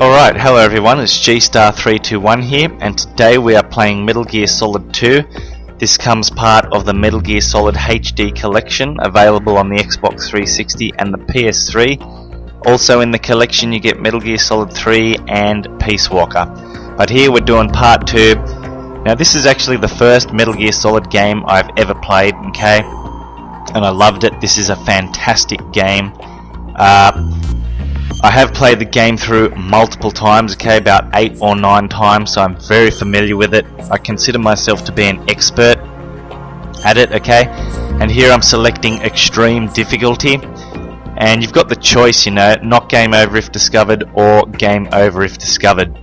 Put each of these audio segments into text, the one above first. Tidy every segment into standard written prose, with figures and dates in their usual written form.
Alright, hello everyone, it's G-Star321 here, and today we are playing Metal Gear Solid 2. This comes part of the Metal Gear Solid HD collection, available on the Xbox 360 and the PS3. Also in the collection you get Metal Gear Solid 3 and Peace Walker. But here we're doing part 2. Now this is actually the first Metal Gear Solid game I've ever played, okay? And I loved it. This is a fantastic game. I have played the game through multiple times, okay, about 8 or 9 times, so I'm very familiar with it. I consider myself to be an expert at it, okay? And here I'm selecting extreme difficulty, and you've got the choice, you know, not game over if discovered or game over if discovered.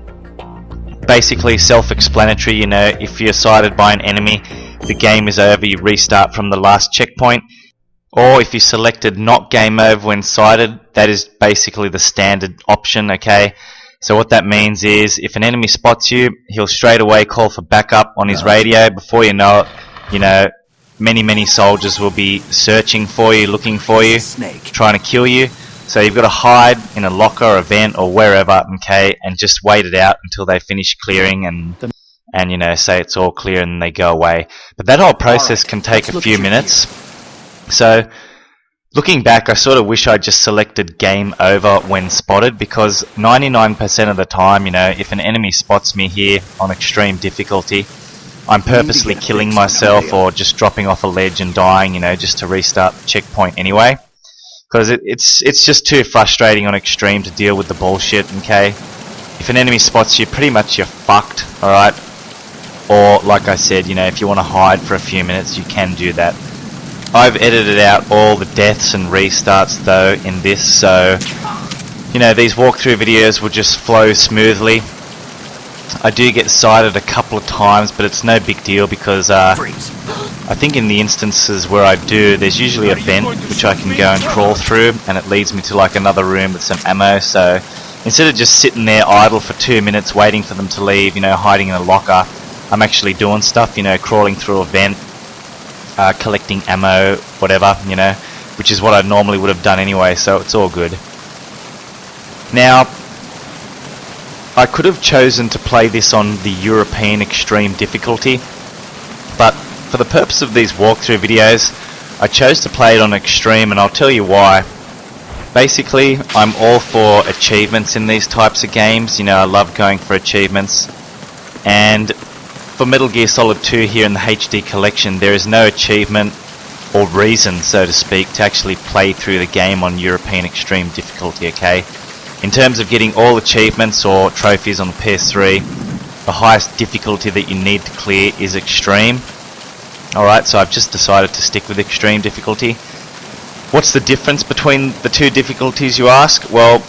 Basically self-explanatory, you know, if you're sighted by an enemy, the game is over, you restart from the last checkpoint. Or if you selected not game over when sighted, that is basically the standard option, okay? So what that means is, if an enemy spots you, he'll straight away call for backup on his radio. Before you know it, you know, many soldiers will be searching for you, looking for you, trying to kill you. So you've got to hide in a locker or a vent or wherever, okay, and just wait it out until they finish clearing and you know, say it's all clear and they go away. But that whole process can take a few minutes. So, looking back, I sort of wish I just selected game over when spotted, because 99% of the time, you know, if an enemy spots me here on extreme difficulty, I'm purposely killing myself or just dropping off a ledge and dying, you know, just to restart the checkpoint anyway. Because it's just too frustrating on extreme to deal with the bullshit, okay? If an enemy spots you, pretty much you're fucked, alright? Or, like I said, you know, if you want to hide for a few minutes, you can do that. I've edited out all the deaths and restarts though in this, so you know, these walkthrough videos will just flow smoothly. I do get sighted a couple of times, but it's no big deal because I think in the instances where I do, there's usually a vent which I can go and crawl through, and it leads me to like another room with some ammo. So instead of just sitting there idle for 2 minutes waiting for them to leave, you know, hiding in a locker, I'm actually doing stuff, you know, crawling through a vent, collecting ammo, whatever, you know, which is what I normally would have done anyway, so it's all good. Now, I could have chosen to play this on the European extreme difficulty, but for the purpose of these walkthrough videos, I chose to play it on extreme, and I'll tell you why. Basically, I'm all for achievements in these types of games, you know, I love going for achievements, and for Metal Gear Solid 2 here in the HD collection, there is no achievement or reason, so to speak, to actually play through the game on European Extreme difficulty, okay? In terms of getting all achievements or trophies on the PS3, the highest difficulty that you need to clear is Extreme. Alright, so I've just decided to stick with Extreme difficulty. What's the difference between the two difficulties, you ask? Well,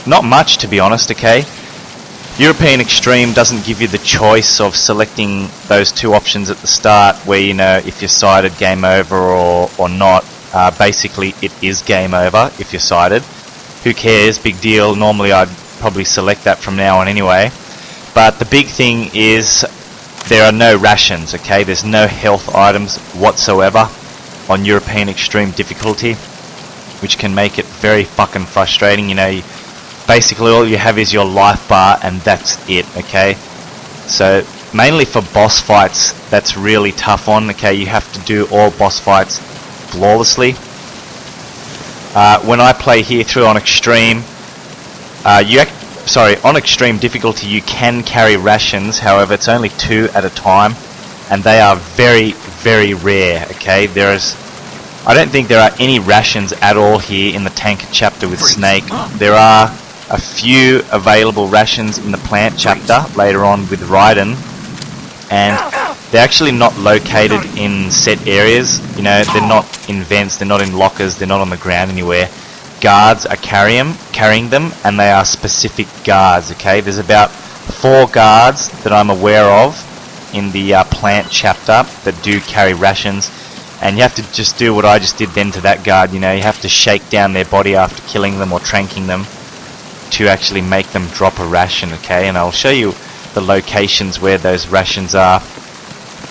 not much, to be honest, okay? European Extreme doesn't give you the choice of selecting those two options at the start where, you know, if you're sighted, game over or not. Basically, it is game over if you're sighted. Who cares? Big deal. Normally, I'd probably select that from now on anyway. But the big thing is there are no rations, okay? There's no health items whatsoever on European Extreme difficulty, which can make it very fucking frustrating, you know. Basically all you have is your life bar and that's it, okay? So mainly for boss fights, that's really tough on, okay? You have to do all boss fights flawlessly. When I play here through on extreme, on extreme difficulty you can carry rations, however it's only 2 at a time, and they are very rare, okay? I don't think there are any rations at all here in the tanker chapter with Snake. There are a few available rations in the plant chapter later on with Raiden, and they're actually not located in set areas, you know, they're not in vents, they're not in lockers, they're not on the ground anywhere. Guards are carrying them, and they are specific guards, okay? There's about 4 guards that I'm aware of in the plant chapter that do carry rations, and you have to just do what I just did then to that guard, you know, you have to shake down their body after killing them or tranking them to actually make them drop a ration, okay? And I'll show you the locations where those rations are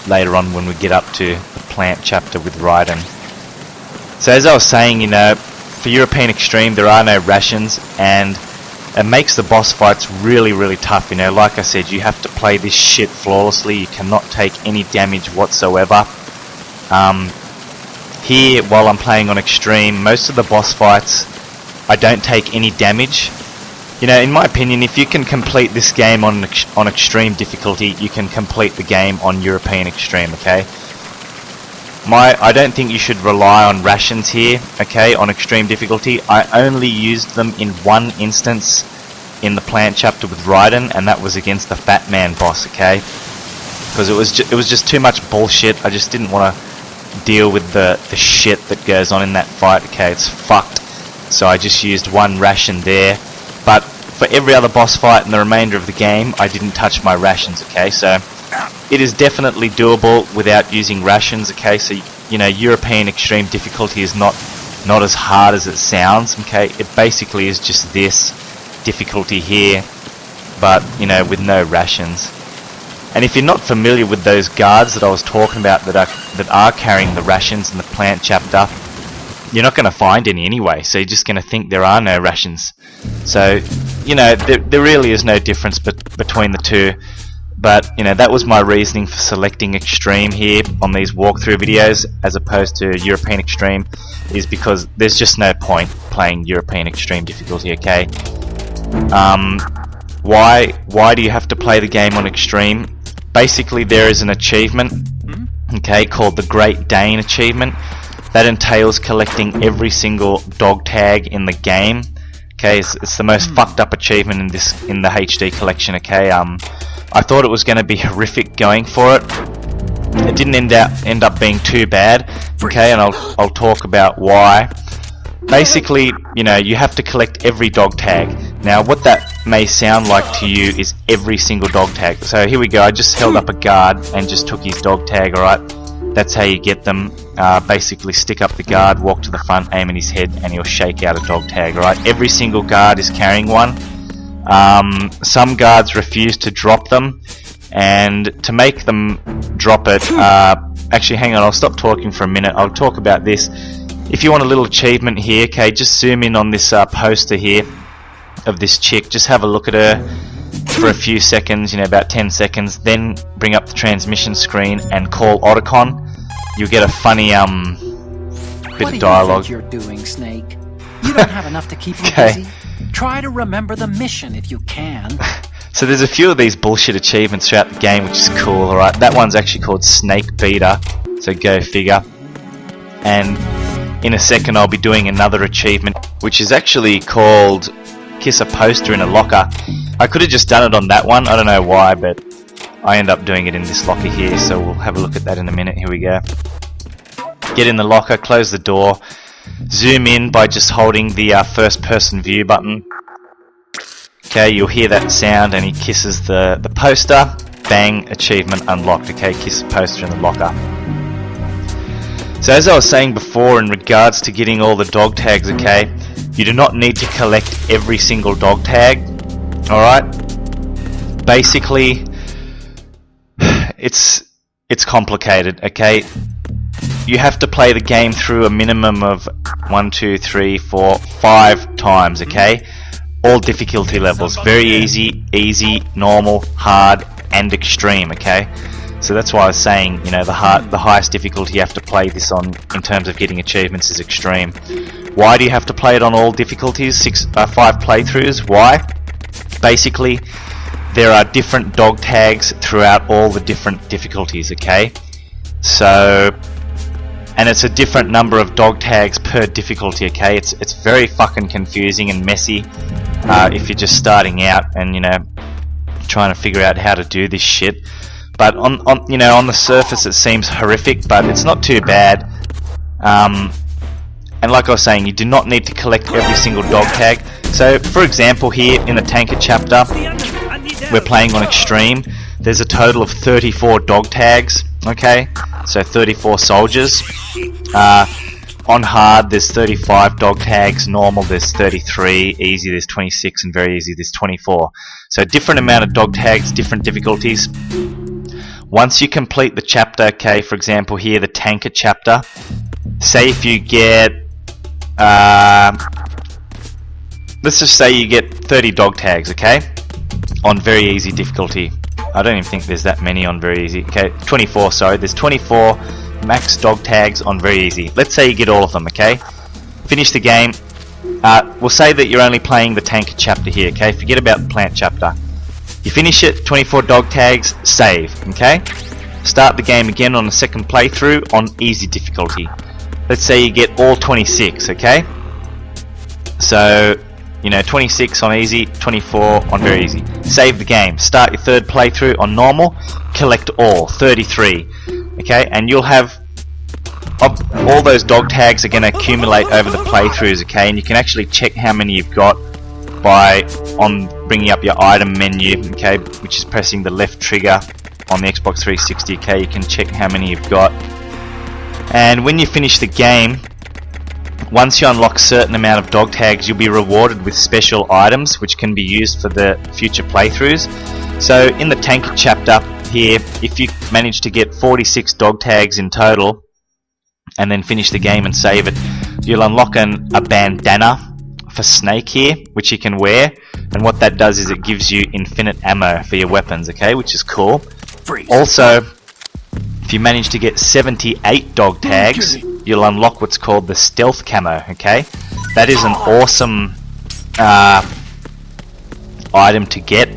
later on when we get up to the plant chapter with Raiden. So as I was saying, you know, for European Extreme there are no rations, and it makes the boss fights really, really tough. You know, like I said, you have to play this shit flawlessly. You cannot take any damage whatsoever. Here, while I'm playing on extreme, most of the boss fights, I don't take any damage. You know, in my opinion, if you can complete this game on extreme difficulty, you can complete the game on European extreme, okay? I don't think you should rely on rations here, okay, on extreme difficulty. I only used them in one instance in the plant chapter with Raiden, and that was against the Fat Man boss, okay? Because it was just too much bullshit. I just didn't want to deal with the shit that goes on in that fight, okay? It's fucked. So I just used one ration there. But for every other boss fight in the remainder of the game, I didn't touch my rations, okay? So it is definitely doable without using rations, okay? So, you know, European extreme difficulty is not as hard as it sounds, okay? It basically is just this difficulty here, but, you know, with no rations. And if you're not familiar with those guards that I was talking about that are carrying the rations in the plant chapter, you're not going to find any anyway, so you're just going to think there are no rations. So, you know, there really is no difference between the two. But, you know, that was my reasoning for selecting extreme here on these walkthrough videos as opposed to European extreme, is because there's just no point playing European extreme difficulty, okay? Why do you have to play the game on extreme? Basically, there is an achievement, okay, called the Great Dane achievement. That entails collecting every single dog tag in the game. Okay, it's the most fucked up achievement in the HD collection, okay? I thought it was going to be horrific going for it. It didn't end up being too bad, okay, and I'll talk about why. Basically, you know, you have to collect every dog tag. Now, what that may sound like to you is every single dog tag. So here we go, I just held up a guard and just took his dog tag, alright? That's how you get them. Basically stick up the guard, walk to the front, aim at his head, and he'll shake out a dog tag, alright? Every single guard is carrying one. Some guards refuse to drop them, and to make them drop it, actually hang on, I'll stop talking for a minute, I'll talk about this. If you want a little achievement here, okay, just zoom in on this poster here of this chick, just have a look at her for a few seconds, you know, about 10 seconds, then bring up the transmission screen and call Otacon. You'll get a funny bit of dialogue. What do you think you're doing, Snake? You don't have enough to keep you busy? Try to remember the mission if you can. So there's a few of these bullshit achievements throughout the game, which is cool, alright? That one's actually called Snake Beater, so go figure. And in a second I'll be doing another achievement, which is actually called Kiss a Poster in a Locker. I could have just done it on that one, I don't know why, but I end up doing it in this locker here, so we'll have a look at that in a minute. Here we go. Get in the locker, close the door, zoom in by just holding the first person view button. Okay, you'll hear that sound and he kisses the poster. Bang, achievement unlocked. Okay, kiss the poster in the locker. So as I was saying before, in regards to getting all the dog tags, okay, you do not need to collect every single dog tag, alright? Basically, it's complicated, okay? You have to play the game through a minimum of 1, 2, 3, 4, 5 times, okay? All difficulty levels, very easy, normal, hard, and extreme, okay? So that's why I was saying, you know, the highest difficulty you have to play this on in terms of getting achievements is extreme. Why do you have to play it on all difficulties? 5 playthroughs. Why? Basically, there are different dog tags throughout all the different difficulties, okay? So, and it's a different number of dog tags per difficulty, okay? It's very fucking confusing and messy if you're just starting out and, you know, trying to figure out how to do this shit. But on the surface it seems horrific, but it's not too bad. And like I was saying, you do not need to collect every single dog tag. So, for example, here in the tanker chapter, we're playing on extreme. There's a total of 34 dog tags, okay? So 34 soldiers. On hard, there's 35 dog tags. Normal, there's 33. Easy, there's 26. And very easy, there's 24. So different amount of dog tags, different difficulties. Once you complete the chapter, okay, for example here, the tanker chapter, say if you get let's just say you get 30 dog tags, okay? On very easy difficulty. I don't even think there's that many on very easy. Okay, 24, sorry. There's 24 max dog tags on very easy. Let's say you get all of them, okay? Finish the game. We'll say that you're only playing the tanker chapter here, okay? Forget about the plant chapter. You finish it, 24 dog tags, save, okay? Start the game again on the second playthrough on easy difficulty. Let's say you get all 26, okay? So, you know, 26 on easy, 24 on very easy. Save the game. Start your third playthrough on normal. Collect all, 33. Okay, and you'll have all those dog tags are going to accumulate over the playthroughs, okay? And you can actually check how many you've got by bringing up your item menu, okay? Which is pressing the left trigger on the Xbox 360, okay? You can check how many you've got. And when you finish the game, once you unlock a certain amount of dog tags, you'll be rewarded with special items which can be used for the future playthroughs. So in the tanker chapter here, if you manage to get 46 dog tags in total and then finish the game and save it, you'll unlock a bandana for Snake here, which you can wear, and what that does is it gives you infinite ammo for your weapons, okay, which is cool. Freeze. Also, if you manage to get 78 dog tags, you'll unlock what's called the stealth camo, okay? That is an awesome item to get.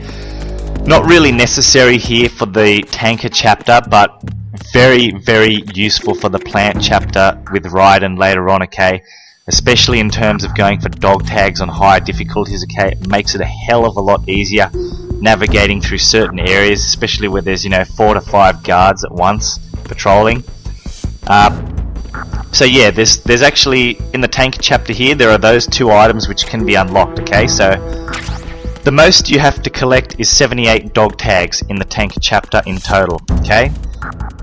Not really necessary here for the tanker chapter, but very, very useful for the plant chapter with Raiden later on, okay? Especially in terms of going for dog tags on higher difficulties, okay? It makes it a hell of a lot easier navigating through certain areas, especially where there's, you know, 4 to 5 guards at once patrolling. So yeah, there's actually, in the tanker chapter here, there are those 2 items which can be unlocked, okay? So the most you have to collect is 78 dog tags in the tanker chapter in total, okay?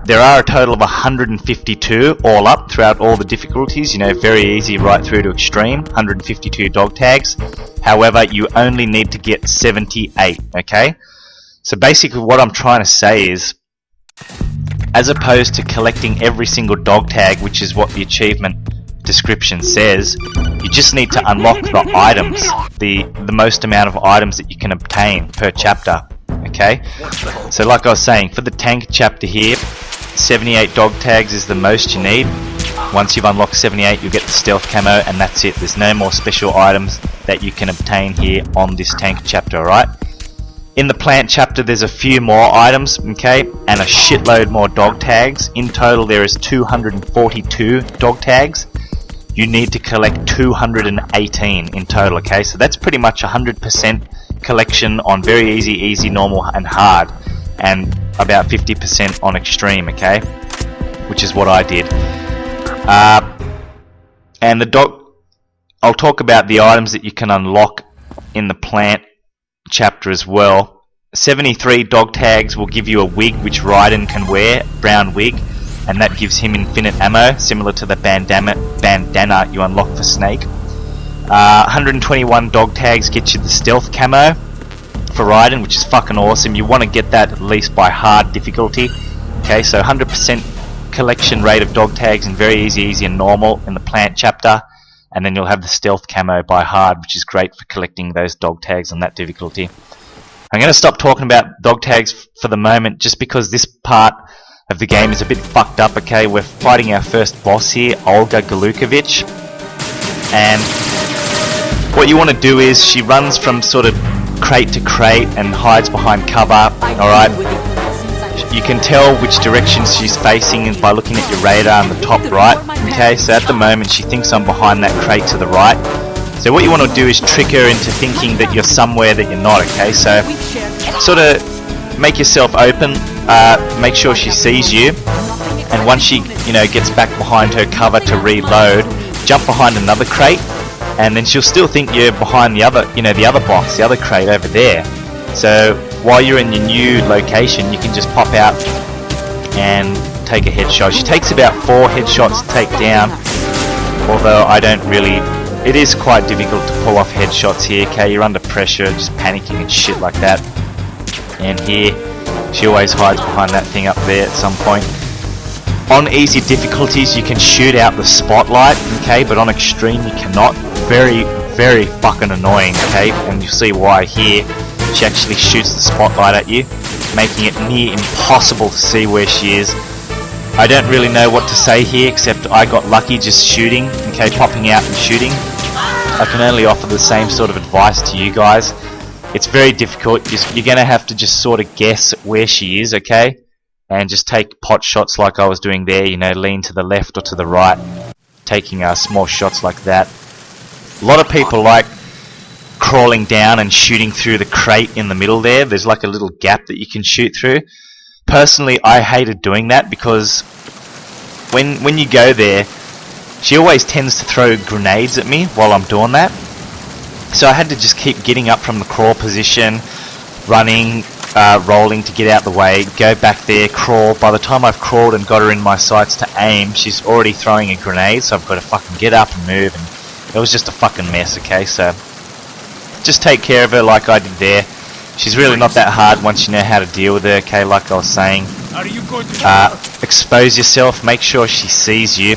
There are a total of 152 all up throughout all the difficulties, you know, very easy right through to extreme, 152 dog tags. However, you only need to get 78, okay? So basically what I'm trying to say is, as opposed to collecting every single dog tag, which is what the achievement description says, you just need to unlock the items, the most amount of items that you can obtain per chapter, okay? So like I was saying, for the tank chapter here, 78 dog tags is the most you need. Once you've unlocked 78, you'll get the stealth camo, and that's it. There's no more special items that you can obtain here on this tank chapter, alright? In the plant chapter, there's a few more items, okay, and a shitload more dog tags. In total, there is 242 dog tags. You need to collect 218 in total, okay? So that's pretty much 100% collection on very easy, normal, and hard, and about 50% on extreme, okay? Which is what I did. And I'll talk about the items that you can unlock in the plant chapter as well. 73 dog tags will give you a wig which Raiden can wear, brown wig, and that gives him infinite ammo, similar to the bandana you unlock for Snake. 121 dog tags get you the stealth camo for Raiden, which is fucking awesome. You want to get that at least by hard difficulty. Okay, so 100% collection rate of dog tags in very easy and normal in the plant chapter, and then you'll have the stealth camo by hard, which is great for collecting those dog tags on that difficulty. I'm going to stop talking about dog tags for the moment, just because this part of the game is a bit fucked up, okay? We're fighting our first boss here, Olga Gurlukovich, and what you want to do is, she runs from sort of crate to crate and hides behind cover, alright? You can tell which direction she's facing by looking at your radar on the top right, okay? So at the moment she thinks I'm behind that crate to the right. So what you want to do is trick her into thinking that you're somewhere that you're not, okay? So sort of make yourself open, make sure she sees you, and once she, you know, gets back behind her cover to reload, jump behind another crate, and then she'll still think you're behind the other, you know, the other box, the other crate over there. So while you're in your new location, you can just pop out and take a headshot. She takes about 4 headshots to take down, although I don't really, it is quite difficult to pull off headshots here, okay? You're under pressure, just panicking and shit like that. And here, she always hides behind that thing up there at some point. On easy difficulties, you can shoot out the spotlight, okay, but on extreme you cannot. Very, very fucking annoying, okay? And you'll see why here. She actually shoots the spotlight at you, making it near impossible to see where she is. I don't really know what to say here, except I got lucky just shooting, okay, popping out and shooting. I can only offer the same sort of advice to you guys. It's very difficult. You're going to have to just sort of guess where she is, okay? And just take pot shots like I was doing there, you know, lean to the left or to the right, taking small shots like that. A lot of people like crawling down and shooting through the crate in the middle there. There's like a little gap that you can shoot through. Personally, I hated doing that because when you go there, she always tends to throw grenades at me while I'm doing that. So I had to just keep getting up from the crawl position, running, rolling to get out the way, go back there, crawl. By the time I've crawled and got her in my sights to aim, she's already throwing a grenade, so I've got to fucking get up and move, and it was just a fucking mess, okay? So just take care of her like I did there. She's really not that hard once you know how to deal with her, okay, like I was saying. Expose yourself, make sure she sees you.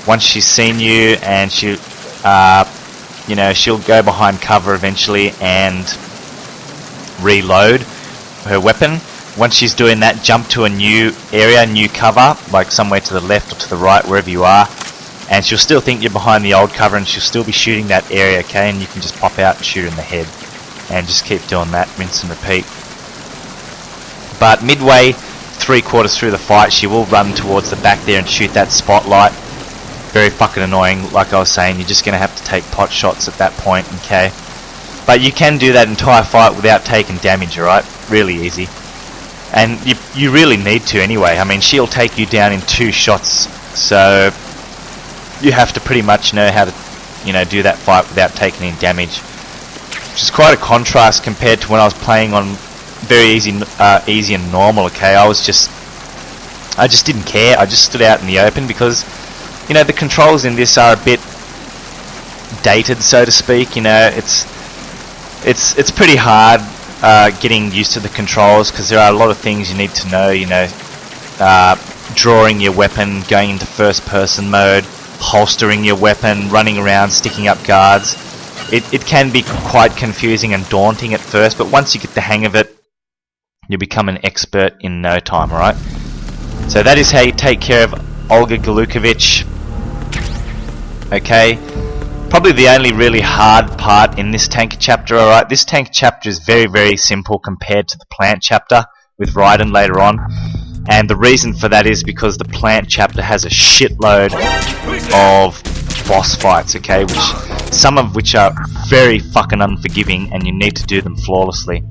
Once she's seen you, and she, you know, she'll go behind cover eventually and reload her weapon. Once she's doing that, jump to a new area, new cover, like somewhere to the left or to the right, wherever you are, and she'll still think you're behind the old cover, and she'll still be shooting that area, okay, and you can just pop out and shoot her in the head, and just keep doing that, rinse and repeat. But midway, 3/4 through the fight, she will run towards the back there and shoot that spotlight. Very fucking annoying, like I was saying. You're just going to have to take pot shots at that point, okay? But you can do that entire fight without taking damage, alright? Really easy. And you really need to anyway. I mean, she'll take you down in 2 shots, so you have to pretty much know how to, you know, do that fight without taking any damage. Which is quite a contrast compared to when I was playing on very easy and normal, okay? I just didn't care. I just stood out in the open because, you know, the controls in this are a bit dated, so to speak. You know, it's pretty hard getting used to the controls because there are a lot of things you need to know. You know, drawing your weapon, going into first-person mode, holstering your weapon, running around, sticking up guards. It can be quite confusing and daunting at first, but once you get the hang of it, you become an expert in no time. All right. So that is how you take care of Olga Gurlukovich. Okay, probably the only really hard part in this tank chapter, alright? This tank chapter is very, very simple compared to the plant chapter with Raiden later on. And the reason for that is because the plant chapter has a shitload of boss fights, okay? Some of which are very fucking unforgiving, and you need to do them flawlessly.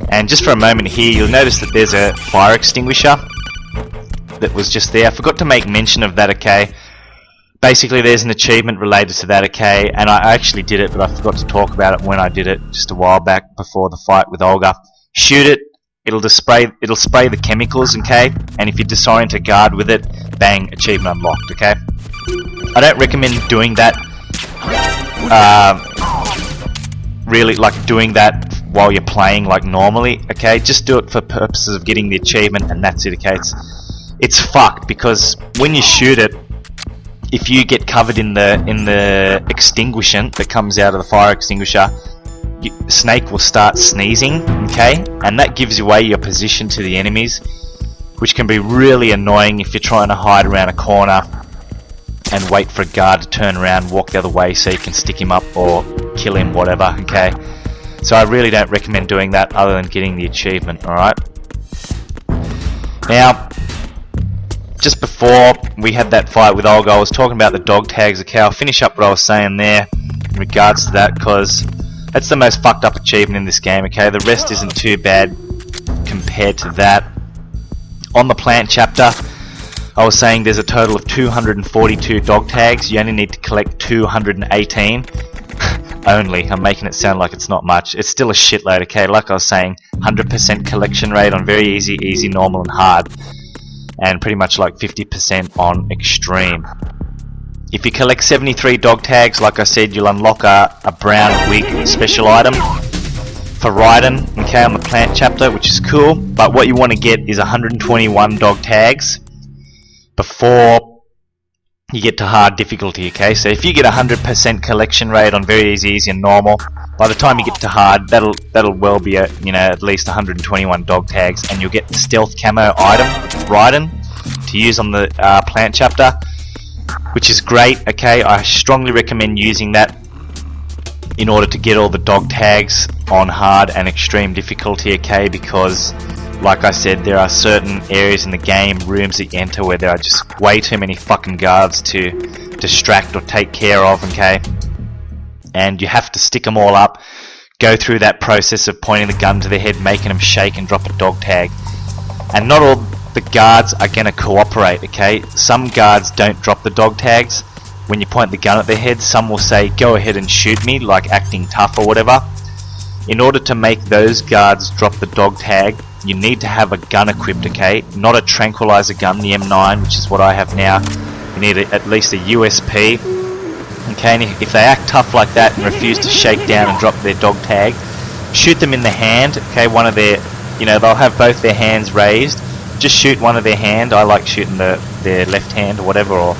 And just for a moment here, you'll notice that there's a fire extinguisher that was just there. I forgot to make mention of that, okay? Basically, there's an achievement related to that, okay, and I actually did it, but I forgot to talk about it when I did it just a while back before the fight with Olga. Shoot it, it'll spray the chemicals, okay, and if you disorient a guard with it, bang, achievement unlocked, okay. I don't recommend doing that, really, like doing that while you're playing, like normally, okay. Just do it for purposes of getting the achievement, and that's it, okay. It's fucked because when you shoot it, if you get covered in the extinguishant that comes out of the fire extinguisher, Snake will start sneezing, okay? And that gives away your position to the enemies, which can be really annoying if you're trying to hide around a corner and wait for a guard to turn around, walk the other way so you can stick him up or kill him, whatever, okay? So I really don't recommend doing that other than getting the achievement, alright? Now, just before we had that fight with Olga, I was talking about the dog tags, okay? I'll finish up what I was saying there in regards to that, because that's the most fucked up achievement in this game, okay? The rest isn't too bad compared to that. On the plant chapter, I was saying there's a total of 242 dog tags. You only need to collect 218. Only. I'm making it sound like it's not much. It's still a shitload, okay? Like I was saying, 100% collection rate on very easy, normal, and hard. And pretty much like 50% on extreme. If you collect 73 dog tags, like I said, you'll unlock a brown wig special item for Raiden, okay, on the plant chapter, which is cool. But what you want to get is 121 dog tags before you get to hard difficulty, okay? So if you get 100% collection rate on very easy and normal, by the time you get to hard, that'll well be at least 121 dog tags, and you'll get the stealth camo item, Raiden, to use on the plant chapter, which is great, okay? I strongly recommend using that in order to get all the dog tags on hard and extreme difficulty, okay? Because, like I said, there are certain areas in the game, rooms that you enter, where there are just way too many fucking guards to distract or take care of, okay? And you have to stick them all up, go through that process of pointing the gun to their head, making them shake and drop a dog tag. And not all the guards are going to cooperate, okay? Some guards don't drop the dog tags when you point the gun at their head. Some will say, go ahead and shoot me, like acting tough or whatever. In order to make those guards drop the dog tag, you need to have a gun equipped, okay? Not a tranquilizer gun, the M9, which is what I have now. You need at least a USP. Okay, and if they act tough like that and refuse to shake down and drop their dog tag, shoot them in the hand, okay? One of their, they'll have both their hands raised. Just shoot one of their hand. I like shooting their left hand or whatever, or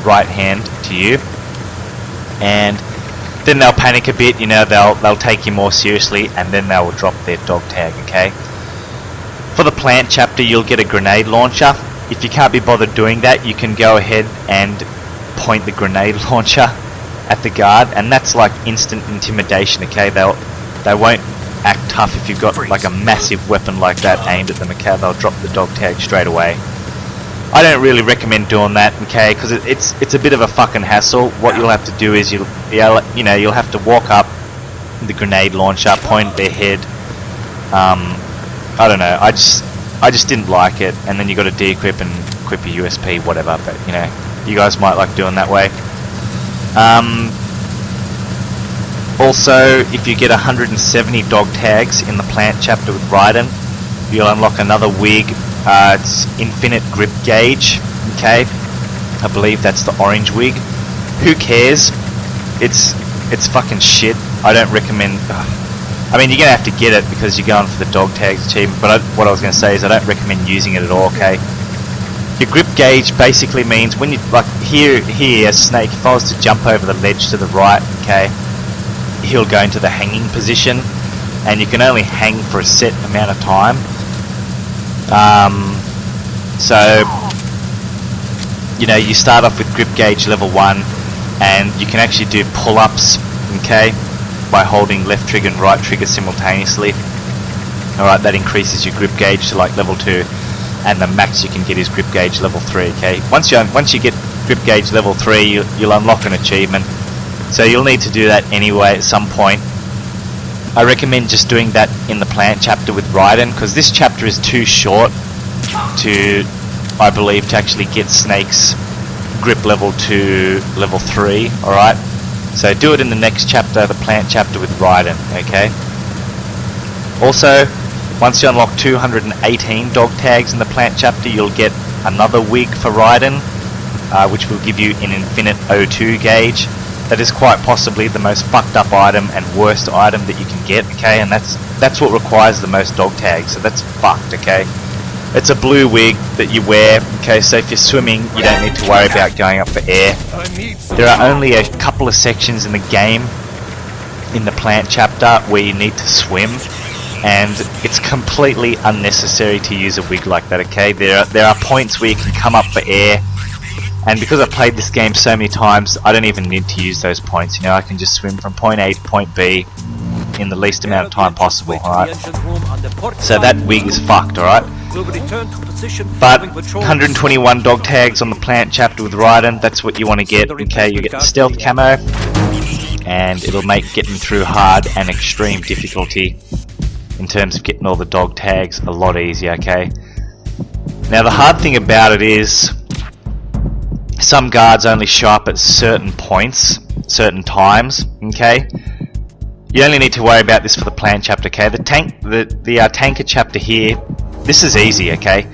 right hand to you. And then they'll panic a bit, they'll take you more seriously, and then they will drop their dog tag, okay? For the plant chapter, you'll get a grenade launcher. If you can't be bothered doing that, you can go ahead and point the grenade launcher at the guard, and that's like instant intimidation, okay? They won't act tough if you've got like a massive weapon like that aimed at them, okay? They'll drop the dog tag straight away. I don't really recommend doing that, okay? Because it's a bit of a fucking hassle. What you'll have to do is you'll have to walk up the grenade launcher, point at their head. I don't know. I just didn't like it, and then you got to de-equip and equip a USP, whatever. But you guys might like doing that way. Also, if you get 170 dog tags in the plant chapter with Raiden, you'll unlock another wig. It's infinite grip gauge, okay? I believe that's the orange wig. Who cares? It's fucking shit. I don't recommend. I mean, you're gonna have to get it because you're going for the dog tags achievement. But what I was gonna say is I don't recommend using it at all, okay? Your grip gauge basically means when you here Snake, if I was to jump over the ledge to the right, okay, he'll go into the hanging position, and you can only hang for a set amount of time. So you start off with grip gauge level 1, and you can actually do pull-ups, okay, by holding left trigger and right trigger simultaneously. Alright, that increases your grip gauge to like level 2, and the max you can get is grip gauge level 3, okay? Once you get grip gauge level 3, you'll unlock an achievement, so you'll need to do that anyway at some point. I recommend just doing that in the plant chapter with Raiden, because this chapter is too short to, I believe, to actually get Snake's grip level to level 3, alright? So do it in the next chapter, the plant chapter with Raiden, okay? Also, once you unlock 218 dog tags in the plant chapter, you'll get another wig for Raiden, which will give you an infinite O2 gauge. That is quite possibly the most fucked up item and worst item that you can get, okay? And that's what requires the most dog tags, so that's fucked, okay? It's a blue wig that you wear, okay? So if you're swimming, you don't need to worry about going up for air. There are only a couple of sections in the game, in the plant chapter, where you need to swim, and it's completely unnecessary to use a wig like that, okay? There are points where you can come up for air, and because I've played this game so many times, I don't even need to use those points. I can just swim from point A to point B in the least amount of time possible, alright? So that wig is fucked, alright? But 121 dog tags on the plant chapter with Raiden, that's what you want to get, okay? You get the stealth camo, and it'll make getting through hard and extreme difficulty in terms of getting all the dog tags a lot easier, okay? Now the hard thing about it is, some guards only show up at certain points, certain times, okay? You only need to worry about this for the plant chapter, okay? The tanker chapter here, this is easy, okay?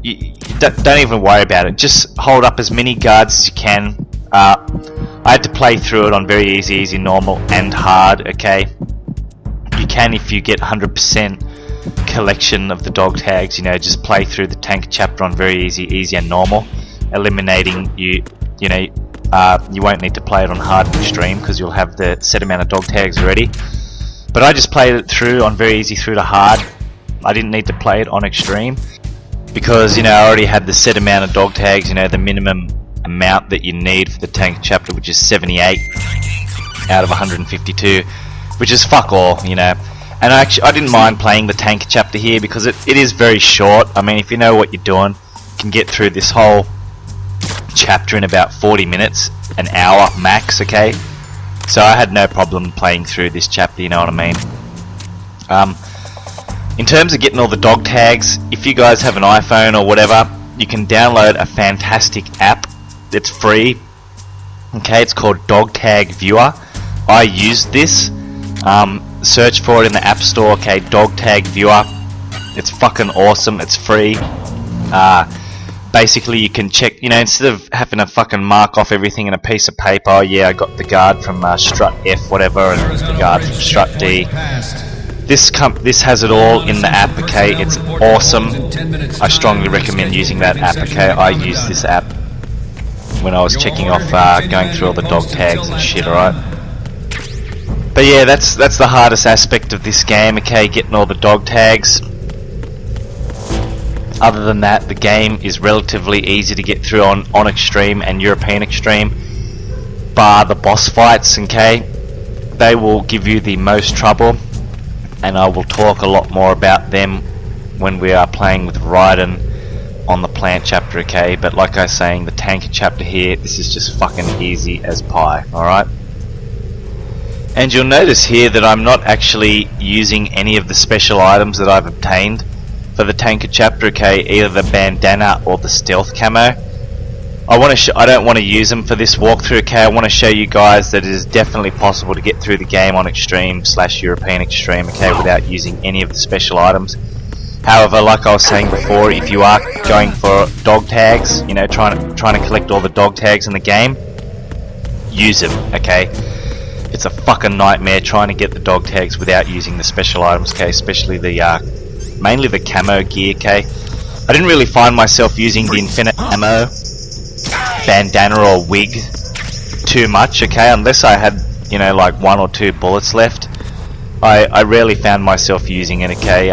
You don't even worry about it. Just hold up as many guards as you can. I had to play through it on very easy, normal, and hard, okay? You can, if you get 100% collection of the dog tags, just play through the tanker chapter on very easy and normal, eliminating you know, you won't need to play it on hard and extreme because you'll have the set amount of dog tags already. But I just played it through on very easy through to hard. I didn't need to play it on extreme because, you know, I already had the set amount of dog tags, you know, the minimum amount that you need for the tank chapter, which is 78 out of 152, which is fuck all, you know. And I didn't mind playing the tank chapter here because it is very short. I mean, if you know what you're doing, you can get through this whole chapter in about 40 minutes, an hour max, okay? So I had no problem playing through this chapter, you know what I mean? In terms of getting all the dog tags, if you guys have an iPhone or whatever, you can download a fantastic app. It's free. Okay, it's called Dog Tag Viewer. I used this. Search for it in the App Store. Okay, Dog Tag Viewer. It's fucking awesome. It's free. Basically, you can check. You know, instead of having to fucking mark off everything in a piece of paper. Oh, yeah, I got the guard from Strut F, whatever, and the guard from Strut D. This has it all in the app. Okay, it's awesome. I strongly recommend using that app. Okay, I used this app when I was checking off, going through all the dog tags and shit. Alright. But yeah, that's the hardest aspect of this game, okay, getting all the dog tags. Other than that, the game is relatively easy to get through on Extreme and European Extreme, bar the boss fights, okay. They will give you the most trouble, and I will talk a lot more about them when we are playing with Raiden on the plant chapter, okay. But like I was saying, the tank chapter here, this is just fucking easy as pie, alright. And you'll notice here that I'm not actually using any of the special items that I've obtained for the tanker chapter, okay, either the bandana or the stealth camo. I don't want to use them for this walkthrough, okay. I want to show you guys that it is definitely possible to get through the game on Extreme / European Extreme, okay, without using any of the special items. However, like I was saying before, if you are going for dog tags, you know, trying to collect all the dog tags in the game, use them, okay. It's a fucking nightmare trying to get the dog tags without using the special items, okay, especially the mainly the camo gear, okay. I didn't really find myself using the infinite ammo, bandana or wig too much, okay, unless I had, you know, like 1 or 2 bullets left. I rarely found myself using it, okay.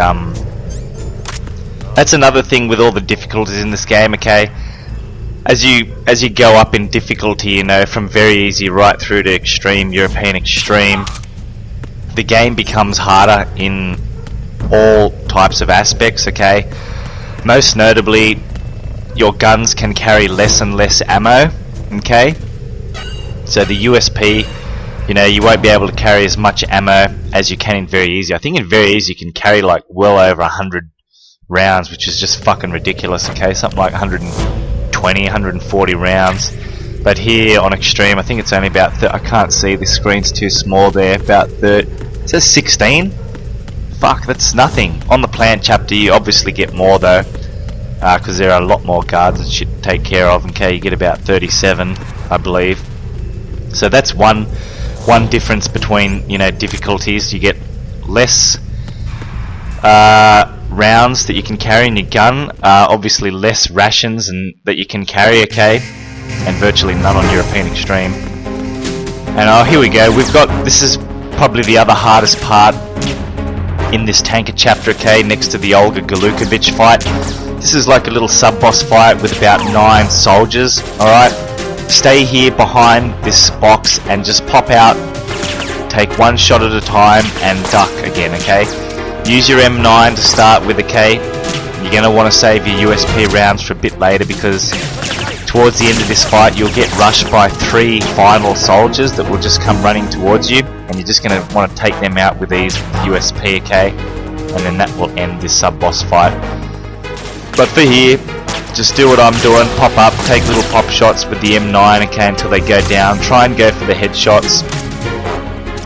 That's another thing with all the difficulties in this game, okay. As you go up in difficulty, you know, from very easy right through to Extreme, European Extreme, the game becomes harder in all types of aspects, okay. Most notably, your guns can carry less and less ammo, okay. So the USP, you know, you won't be able to carry as much ammo as you can in very easy. I think in very easy you can carry like well over 100 rounds, which is just fucking ridiculous, okay. Something like 120, 140 rounds. But here on Extreme, I think it's only about, I can't see, the screen's too small there, about 30, it says 16? Fuck, that's nothing. On the plant chapter you obviously get more though, because there are a lot more guards and shit to take care of, okay. You get about 37, I believe. So that's one difference between, you know, difficulties. You get less rounds that you can carry in your gun, obviously less rations that you can carry, okay, and virtually none on European Extreme. And oh, here we go, this is probably the other hardest part in this tanker chapter, okay, next to the Olga Gurlukovich fight. This is like a little sub-boss fight with about 9 soldiers, alright. Stay here behind this box and just pop out, take one shot at a time and duck again, okay. Use your M9 to start with, okay. You're going to want to save your USP rounds for a bit later, because towards the end of this fight you'll get rushed by 3 final soldiers that will just come running towards you, and you're just going to want to take them out with these USP, okay. And then that will end this sub-boss fight. But for here, just do what I'm doing, pop up, take little pop shots with the M9, okay, until they go down. Try and go for the headshots.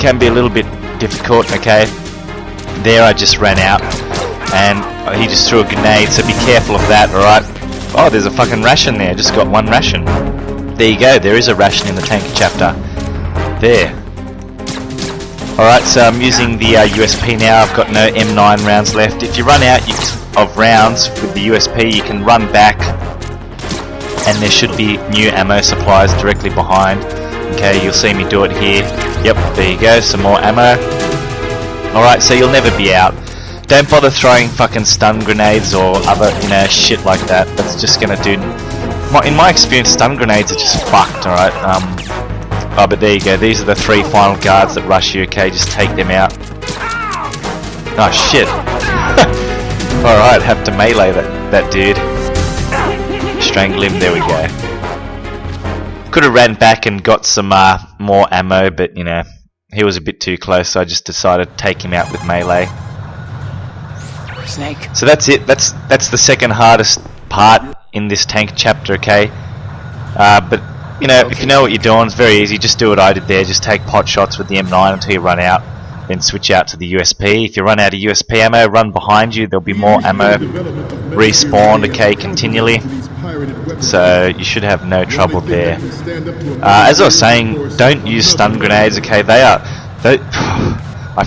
Can be a little bit difficult, okay. There I just ran out and he just threw a grenade, so be careful of that, alright. Oh, there's a fucking ration there, just got 1 ration. There you go, there is a ration in the tanker chapter. There. Alright, so I'm using the USP now. I've got no M9 rounds left. If you run out of rounds with the USP, you can run back and there should be new ammo supplies directly behind. Okay, you'll see me do it here. Yep, there you go, some more ammo. Alright, so you'll never be out. Don't bother throwing fucking stun grenades or other, shit like that. That's just gonna do... In my experience, stun grenades are just fucked, alright? Oh, but there you go. These are the 3 final guards that rush you, okay? Just take them out. Oh, shit. Alright, have to melee that dude. Strangle him, there we go. Could have ran back and got some more ammo, but, he was a bit too close, so I just decided to take him out with melee. Snake. So that's it. That's the second hardest part in this tank chapter, okay? But if you know what you're doing, it's very easy. Just do what I did there. Just take pot shots with the M9 until you run out. Then switch out to the USP. If you run out of USP ammo, run behind you. There'll be more ammo respawned, okay, continually. So you should have no trouble there. As I was saying, don't use stun grenades, okay? I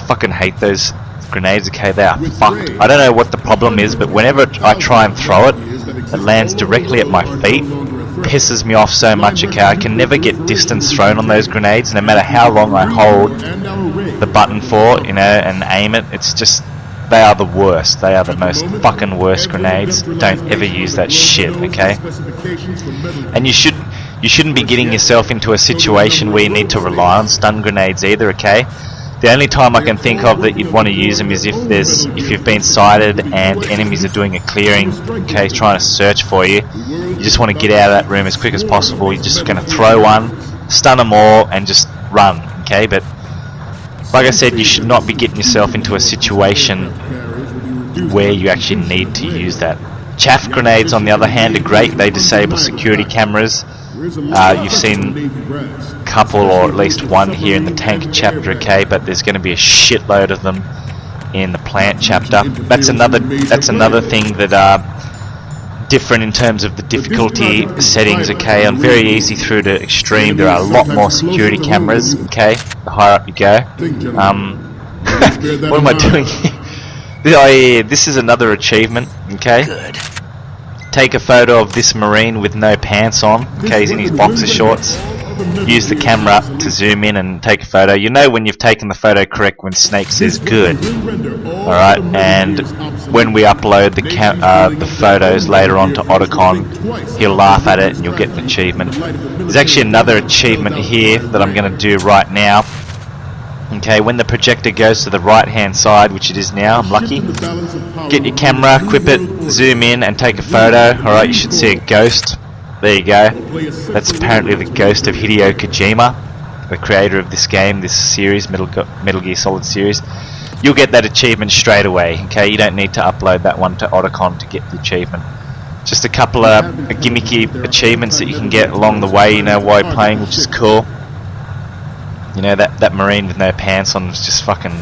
fucking hate those grenades, okay? They are fucked. I don't know what the problem is, but whenever I try and throw it, it lands directly at my feet. Pisses me off so much, okay? I can never get distance thrown on those grenades, no matter how long I hold the button for, and aim it. It's just, they are the worst. They are the most fucking worst grenades. Don't ever use that shit, okay? And you shouldn't be getting yourself into a situation where you need to rely on stun grenades either, okay? The only time I can think of that you'd want to use them is if you've been sighted and enemies are doing a clearing, okay, trying to search for you. You just want to get out of that room as quick as possible. You're just going to throw one, stun them all, and just run, okay? But like I said, you should not be getting yourself into a situation where you actually need to use that. Chaff grenades, on the other hand, are great. They disable security cameras. You've seen a couple, or at least one here in the tank chapter, okay, but there's going to be a shitload of them in the plant chapter. That's another thing that are different in terms of the difficulty settings, okay. On very easy through to extreme, there are a lot more security cameras, okay, the higher up you go. What am I doing here? Oh yeah, this is another achievement, okay. Good. Take a photo of this marine with no pants on, okay, he's in his boxer shorts. Use the camera to zoom in and take a photo. You know when you've taken the photo correct when Snake says good. Alright, and when we upload the photos later on to Otacon, he'll laugh at it and you'll get an achievement. There's actually another achievement here that I'm going to do right now. Okay, when the projector goes to the right hand side, which it is now, I'm lucky, get your camera, equip it, zoom in and take a photo. Alright, you should see a ghost. There you go. That's apparently the ghost of Hideo Kojima, the creator of this game, this series, Metal Gear Solid series. You'll get that achievement straight away, okay? You don't need to upload that one to Otacon to get the achievement. Just a couple of gimmicky achievements that you can get along the way, while you're playing, which is cool. That marine with no pants on was just fucking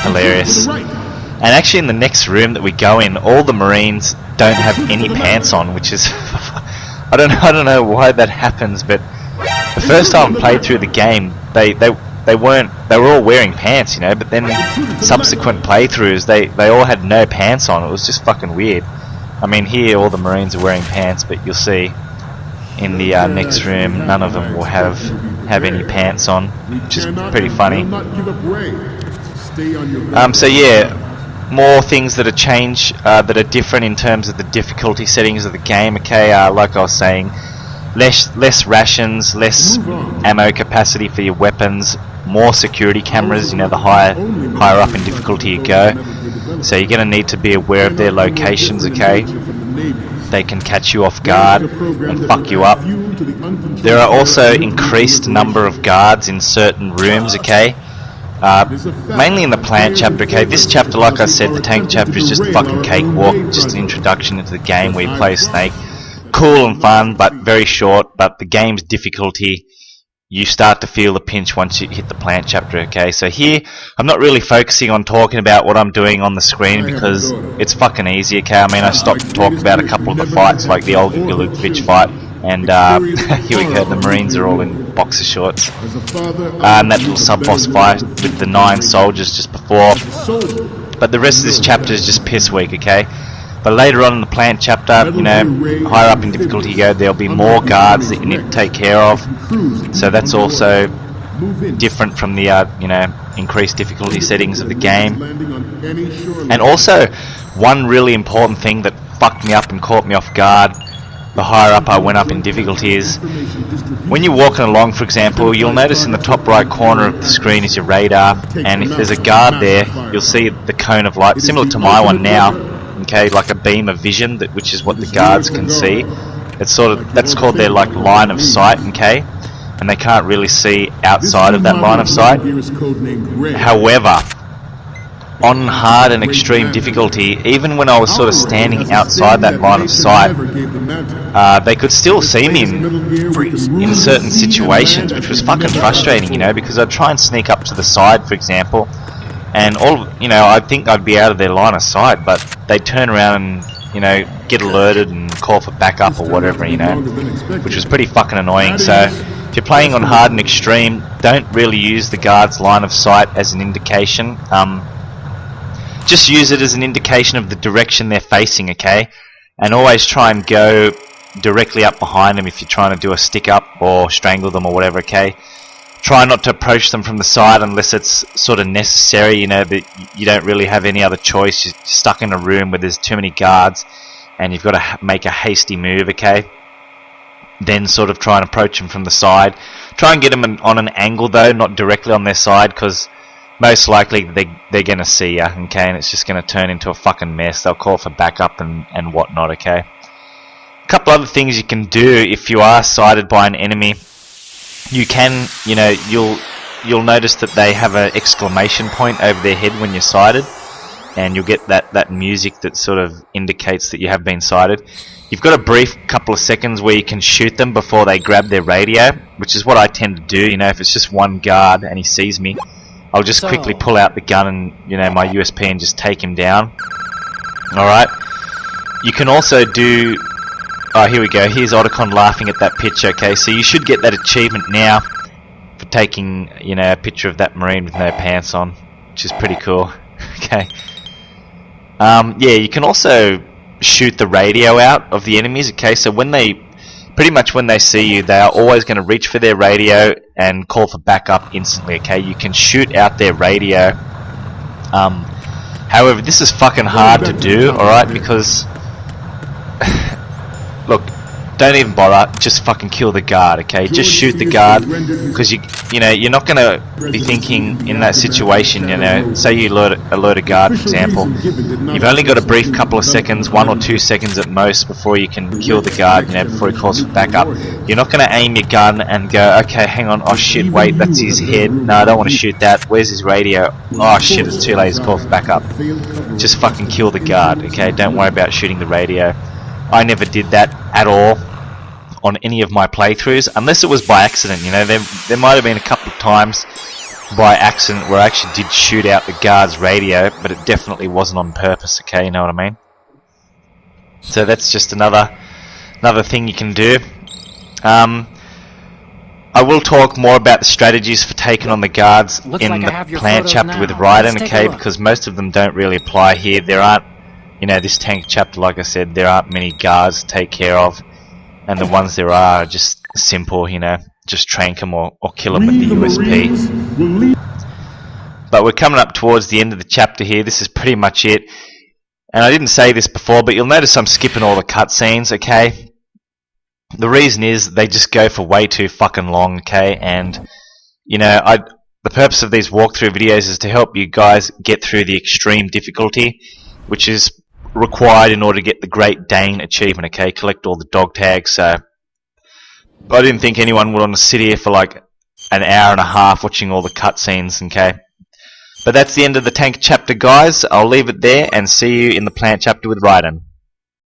hilarious. And actually in the next room that we go in, all the marines don't have any pants on, which is... I don't know why that happens, but the first time I played through the game, they were all wearing pants, but then subsequent playthroughs, they all had no pants on. It was just fucking weird. I mean, here all the marines are wearing pants, but you'll see in the next room, none of them will have any pants on, which is pretty funny. So yeah, more things that are changed, that are different in terms of the difficulty settings of the game, okay. Like I was saying, less rations, less ammo capacity for your weapons, more security cameras, the higher up in difficulty you go. So you're going to need to be aware of their locations, okay. They can catch you off guard and fuck you up. There are also increased number of guards in certain rooms, okay. Mainly in the plant chapter, okay. This chapter, like I said, the tank chapter is just a fucking cakewalk, just an introduction into the game where you play Snake. Cool and fun, but very short. But the game's difficulty, you start to feel the pinch once you hit the plant chapter, okay. So here, I'm not really focusing on talking about what I'm doing on the screen because it's fucking easy, okay. I mean, I stopped to talk about a couple of the fights, like the Olga Gurlukovich fight, and here we go, the marines are all in boxer shorts. And that little sub-boss fight with the 9 soldiers just before. But the rest of this chapter is just piss weak, okay. But later on in the plant chapter, you know, higher up in difficulty you go, there'll be more guards that you need to take care of. So that's also different from the you know, increased difficulty settings of the game. And also, one really important thing that fucked me up and caught me off guard the higher up I went up in difficulty is when you're walking along, for example, you'll notice in the top right corner of the screen is your radar, and if there's a guard there, you'll see the cone of light, similar to my one now, okay, like a beam of vision, which is what the guards can see. It's sort of, that's called their like line of sight, okay, and they can't really see outside of that line of sight. However, on hard and extreme difficulty, even when I was sort of standing outside that line of sight, they could still see me in certain situations, which was fucking frustrating, you know, because I'd try and sneak up to the side, for example, and you know, I'd think I'd be out of their line of sight, but they'd turn around and, you know, get alerted and call for backup or whatever, you know, which was pretty fucking annoying. So if you're playing on hard and extreme, don't really use the guard's line of sight as an indication. Just use it as an indication of the direction they're facing, okay? And always try and go directly up behind them if you're trying to do a stick up or strangle them or whatever, okay? Try not to approach them from the side unless it's sort of necessary, you know, that you don't really have any other choice. You're stuck in a room where there's too many guards and you've got to make a hasty move, okay? Then sort of try and approach them from the side. Try and get them on an angle though, not directly on their side, because most likely they're going to see you, okay, and it's just going to turn into a fucking mess. They'll call for backup and whatnot, okay. A couple other things you can do if you are sighted by an enemy. You can, you know, you'll notice that they have an exclamation point over their head when you're sighted, and you'll get that music that sort of indicates that you have been sighted. You've got a brief couple of seconds where you can shoot them before they grab their radio, which is what I tend to do, you know, if it's just one guard and he sees me, I'll just quickly pull out the gun and, you know, my USP and just take him down. Alright. You can also do... Oh, here we go. Here's Otacon laughing at that picture, okay? So you should get that achievement now for taking, you know, a picture of that Marine with no pants on, which is pretty cool. Okay. Yeah, you can also shoot the radio out of the enemies, okay? So when they... Pretty much when they see you, they are always going to reach for their radio and call for backup instantly, okay? You can shoot out their radio. However, this is fucking hard to do, alright? Because... Look, don't even bother, just fucking kill the guard, okay? Just shoot the guard, because you know, you're not going to be thinking in that situation, you know, say you alert a guard, for example, you've only got a brief couple of seconds, 1 or 2 seconds at most, before you can kill the guard, you know, before he calls for backup. You're not going to aim your gun and go, okay, hang on, oh shit, wait, that's his head, no, I don't want to shoot that, where's his radio, oh shit, it's too late, he's called for backup. Just fucking kill the guard, okay? Don't worry about shooting the radio. I never did that at all on any of my playthroughs, unless it was by accident, you know. There might have been a couple of times by accident where I actually did shoot out the guard's radio, but it definitely wasn't on purpose, okay, you know what I mean? So that's just another thing you can do. I will talk more about the strategies for taking on the guards in the plant chapter with Raiden, okay, because most of them don't really apply here. There aren't, you know, this tank chapter, like I said, there aren't many guards to take care of, and the ones there are just simple, you know, just trank them or kill them with the USP. But we're coming up towards the end of the chapter here. This is pretty much it. And I didn't say this before, but you'll notice I'm skipping all the cutscenes, okay? The reason is they just go for way too fucking long, okay? And, you know, the purpose of these walkthrough videos is to help you guys get through the extreme difficulty, which is required in order to get the Great Dane achievement, okay? Collect all the dog tags, so... I didn't think anyone would want to sit here for like an hour and a half watching all the cutscenes, okay? But that's the end of the tank chapter, guys. I'll leave it there and see you in the plant chapter with Raiden.